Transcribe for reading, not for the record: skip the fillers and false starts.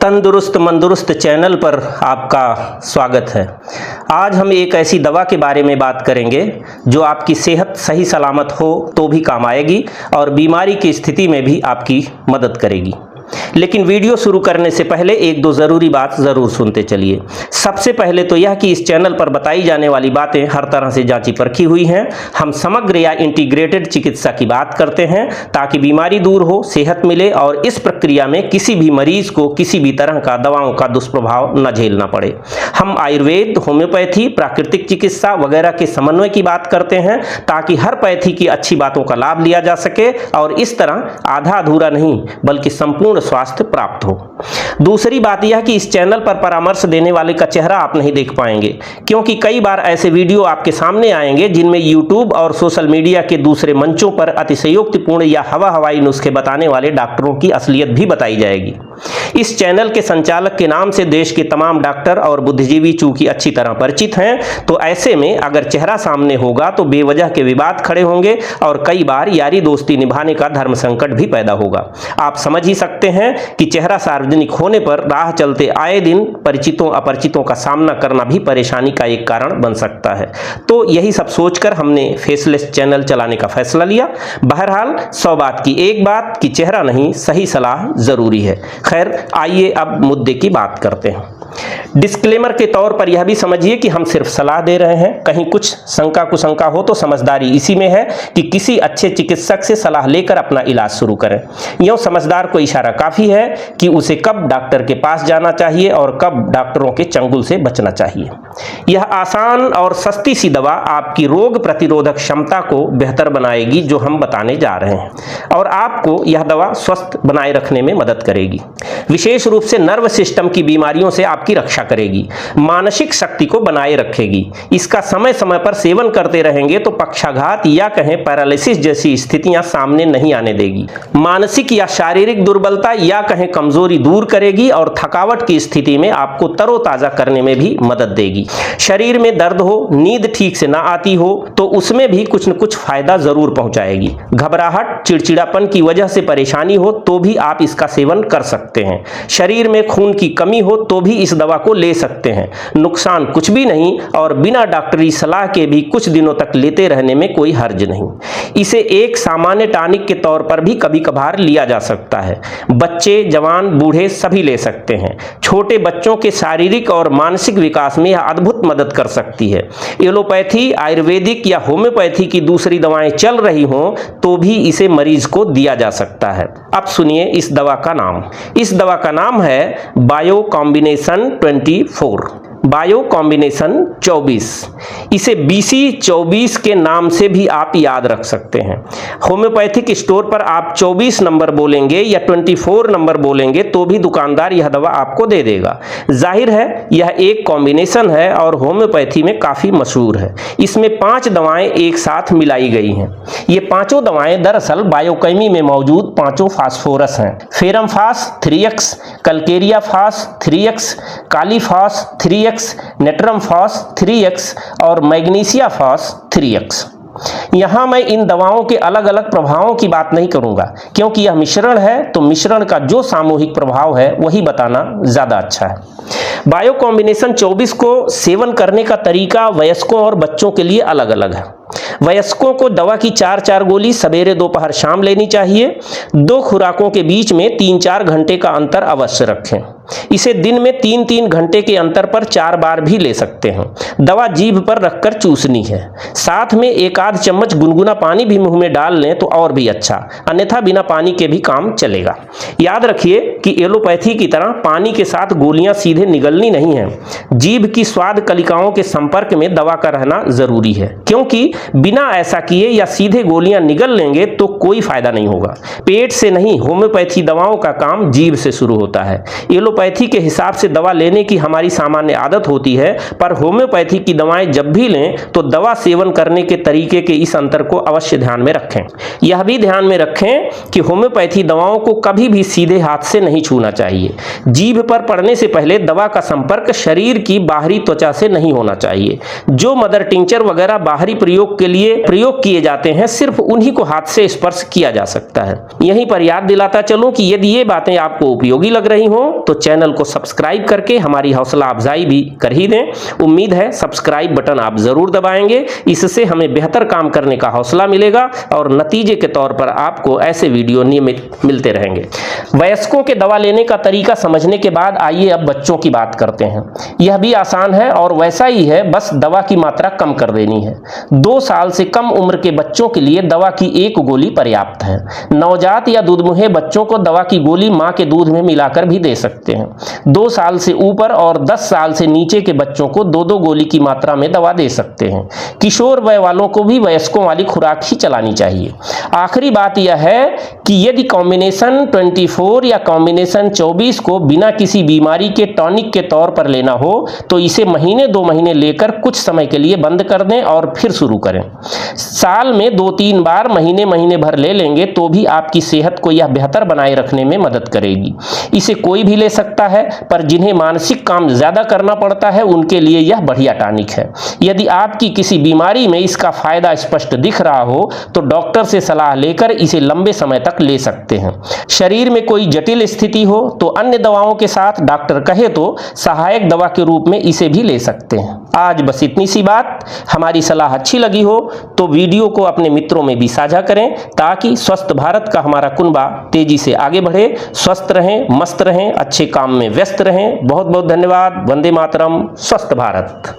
तंदुरुस्त मंदुरुस्त चैनल पर आपका स्वागत है। आज हम एक ऐसी दवा के बारे में बात करेंगे जो आपकी सेहत सही सलामत हो तो भी काम आएगी और बीमारी की स्थिति में भी आपकी मदद करेगी। लेकिन वीडियो शुरू करने से पहले एक दो ज़रूरी बात ज़रूर सुनते चलिए। सबसे पहले तो यह कि इस चैनल पर बताई जाने वाली बातें हर तरह से जांची परखी हुई हैं। हम समग्र या इंटीग्रेटेड चिकित्सा की बात करते हैं ताकि बीमारी दूर हो, सेहत मिले और इस प्रक्रिया में किसी भी मरीज को किसी भी तरह का दवाओं का दुष्प्रभाव न झेलना पड़े। हम आयुर्वेद, होम्योपैथी, प्राकृतिक चिकित्सा वगैरह के समन्वय की बात करते हैं ताकि हर पैथी की अच्छी बातों का लाभ लिया जा सके और इस तरह आधा अधूरा नहीं बल्कि संपूर्ण स्वास्थ्य प्राप्त हो। दूसरी बात यह कि इस चैनल पर परामर्श देने वाले का चेहरा आप नहीं देख पाएंगे, क्योंकि कई बार ऐसे वीडियो आपके सामने आएंगे जिनमें यूट्यूब और सोशल मीडिया के दूसरे मंचों पर अतिशयोक्तिपूर्ण या हवाई नुस्खे बताने वाले डॉक्टरों की असलियत भी बताई जाएगी। इस चैनल के संचालक के नाम से देश के तमाम डॉक्टर और बुद्धिजीवी चूंकि अच्छी तरह परिचित हैं, तो ऐसे में अगर चेहरा सामने होगा तो बेवजह के विवाद खड़े होंगे और कई बार यारी दोस्ती निभाने का धर्म संकट भी पैदा होगा। आप समझ ही सकते हैं कि चेहरा सार्वजनिक होने पर राह चलते आए दिन परिचितों अपरिचितों का सामना करना भी परेशानी का एक कारण बन सकता है। तो यही सब सोचकर हमने फेसलेस चैनल चलाने का फैसला लिया। बहरहाल 100 बात की एक बात कि चेहरा नहीं सही सलाह जरूरी है। खैर, आइए अब मुद्दे की बात करते हैं। डिस्क्लेमर के तौर पर यह भी समझिए कि हम सिर्फ सलाह दे रहे हैं। कहीं कुछ शंका कुशंका हो तो समझदारी इसी में है कि किसी अच्छे चिकित्सक से सलाह लेकर अपना इलाज शुरू करें। यूं समझदार को इशारा काफी है कि उसे कब डॉक्टर के पास जाना चाहिए और कब डॉक्टरों के चंगुल से बचना चाहिए। यह आसान और सस्ती सी दवा आपकी रोग प्रतिरोधक क्षमता को बेहतर बनाएगी जो हम बताने जा रहे हैं, और आपको यह दवा स्वस्थ बनाए रखने में मदद करेगी। विशेष रूप से नर्व सिस्टम की बीमारियों से आपकी रक्षा करेगी, मानसिक शक्ति को बनाए रखेगी। इसका समय समय पर सेवन करते रहेंगे तो पक्षाघात या कहें पैरालिसिस जैसी स्थितियां सामने नहीं आने देगी। मानसिक या शारीरिक दुर्बलता या कहें कमजोरी दूर करेगी और थकावट की स्थिति में आपको तरोताजा करने में भी मदद देगी। शरीर में दर्द हो, नींद ठीक से ना आती हो तो उसमें भी कुछ न कुछ फायदा जरूर पहुंचाएगी। घबराहट, चिड़चिड़ापन की वजह से परेशानी हो तो भी आप इसका सेवन कर सकते हैं। शरीर में खून की कमी हो तो भी इस दवा को ले सकते हैं। नुकसान कुछ भी नहीं और बिना डॉक्टरी सलाह के भी कुछ दिनों तक लेते रहने में कोई हर्ज नहीं। इसे एक सामान्य टॉनिक के तौर पर भी कभी कभार लिया जा सकता है। बच्चे, जवान, बूढ़े सभी ले सकते हैं। छोटे बच्चों के शारीरिक और मानसिक विकास में यह अद्भुत मदद कर सकती है। एलोपैथी, आयुर्वेदिक या होम्योपैथी की दूसरी दवाएं चल रही हों तो भी इसे मरीज को दिया जा सकता है। अब सुनिए इस दवा का नाम। इस दवा का नाम है बायो कॉम्बिनेशन 24, बायो कॉम्बिनेशन 24। इसे BC24 के नाम से भी आप याद रख सकते हैं। होम्योपैथिक स्टोर पर आप 24 नंबर बोलेंगे या 24 नंबर बोलेंगे तो भी दुकानदार यह दवा आपको दे देगा। जाहिर है यह एक कॉम्बिनेशन है और होम्योपैथी में काफ़ी मशहूर है। इसमें 5 दवाएं एक साथ मिलाई गई हैं। ये पांचों दवाएं दरअसल बायोकेमी में मौजूद पांचों फास्फोरस हैं। फेरमफास 3x, कलकेरियाफास 3x, कालीफास 3x, नेट्रमफास 3x और मैग्नीशियाफास 3x। यहाँ मैं इन दवाओं के अलग अलग प्रभावों की बात नहीं करूंगा, क्योंकि यह मिश्रण है तो मिश्रण का जो सामूहिक प्रभाव है वही बताना ज़्यादा अच्छा है। बायो कॉम्बिनेशन 24 को सेवन करने का तरीका वयस्कों और बच्चों के लिए अलग अलग है। वयस्कों को दवा की 4-4 गोली सवेरे, दोपहर, शाम लेनी चाहिए। 2 खुराकों के बीच में 3-4 घंटे का अंतर अवश्य रखें। इसे दिन में 3-3 घंटे के अंतर पर 4 बार भी ले सकते हैं। दवा जीभ पर रखकर चूसनी है। साथ में 1 आध चम्मच गुनगुना पानी भी मुंह में डाल लें तो और भी अच्छा, अन्यथा बिना पानी के भी काम चलेगा। याद रखिए कि एलोपैथी की तरह पानी के साथ गोलियां सीधे निगलनी नहीं है। जीभ की स्वाद कलिकाओं के संपर्क में दवा का रहना जरूरी है, क्योंकि बिना ऐसा किए या सीधे गोलियां निगल लेंगे तो कोई फायदा नहीं होगा। पेट से नहीं, होम्योपैथी दवाओं का काम जीभ से शुरू होता है। एलोपैथी के हिसाब से दवा लेने की हमारी सामान्य आदत होती है, पर होम्योपैथी की दवाएं जब भी लें तो दवा सेवन करने के तरीके के इस अंतर को अवश्य ध्यान में रखें। यह भी ध्यान में रखें कि होम्योपैथी दवाओं को कभी भी सीधे हाथ से नहीं छूना चाहिए। जीभ पर पड़ने से पहले दवा का संपर्क शरीर की बाहरी त्वचा से नहीं होना चाहिए। जो मदर टिंचर वगैरह बाहरी प्रयोग के लिए प्रयोग किए जाते हैं सिर्फ उन्हीं को हाथ से स्पर्श किया जा सकता है। यहीं पर याद दिलाता चलूं कि यदि ये बातें आपको उपयोगी लग रही हों तो चैनल को सब्सक्राइब करके हमारी हौसला अफजाई भी कर ही दें। उम्मीद है सब्सक्राइब बटन आप जरूर दबाएंगे, इससे हमें बेहतर काम करने का हौसला मिलेगा और नतीजे के तौर पर आपको ऐसे वीडियो नियमित मिलते रहेंगे। वयस्कों के दवा लेने का तरीका समझने के बाद आइए अब बच्चों की बात करते हैं। यह भी आसान है और वैसा ही है, बस दवा की मात्रा कम कर देनी है। 2 साल से कम उम्र के बच्चों के लिए दवा की 1 गोली पर्याप्त है। नवजात या दूधमुहे बच्चों को दवा की गोली मां के दूध में मिलाकर भी दे सकते हैं। 2 साल से ऊपर और 10 साल से नीचे के बच्चों को 2-2 गोली की मात्रा में दवा दे सकते हैं। किशोर वय वालों को भी वयस्कों वाली खुराक ही चलानी चाहिए। आखिरी बात यह है कि यदि कॉम्बिनेशन 24 या कॉम्बिनेशन 24 को बिना किसी बीमारी के टॉनिक के तौर पर लेना हो तो इसे महीने 2 महीने लेकर कुछ समय के लिए बंद कर दें और फिर शुरू करें। साल में 2-3 बार महीने भर ले लेंगे तो भी आपकी सेहत को यह बेहतर बनाए रखने में मदद करेगी। इसे कोई भी ले सकता है, पर जिन्हें मानसिक काम ज्यादा करना पड़ता है उनके लिए यह बढ़िया टॉनिक है। यदि आपकी किसी बीमारी में इसका फायदा स्पष्ट दिख रहा हो तो डॉक्टर से सलाह लेकर इसे लंबे समय तक ले सकते हैं। शरीर में कोई जटिल स्थिति हो तो अन्य दवाओं के साथ डॉक्टर कहे तो सहायक दवा के रूप में इसे भी ले सकते हैं। आज बस इतनी सी बात। हमारी सलाह अच्छी लगी हो तो वीडियो को अपने मित्रों में भी साझा करें ताकि स्वस्थ भारत का हमारा कुनबा तेजी से आगे बढ़े। स्वस्थ रहें, मस्त रहें, अच्छे काम में व्यस्त रहें। बहुत बहुत धन्यवाद। वंदे मातरम। स्वस्थ भारत।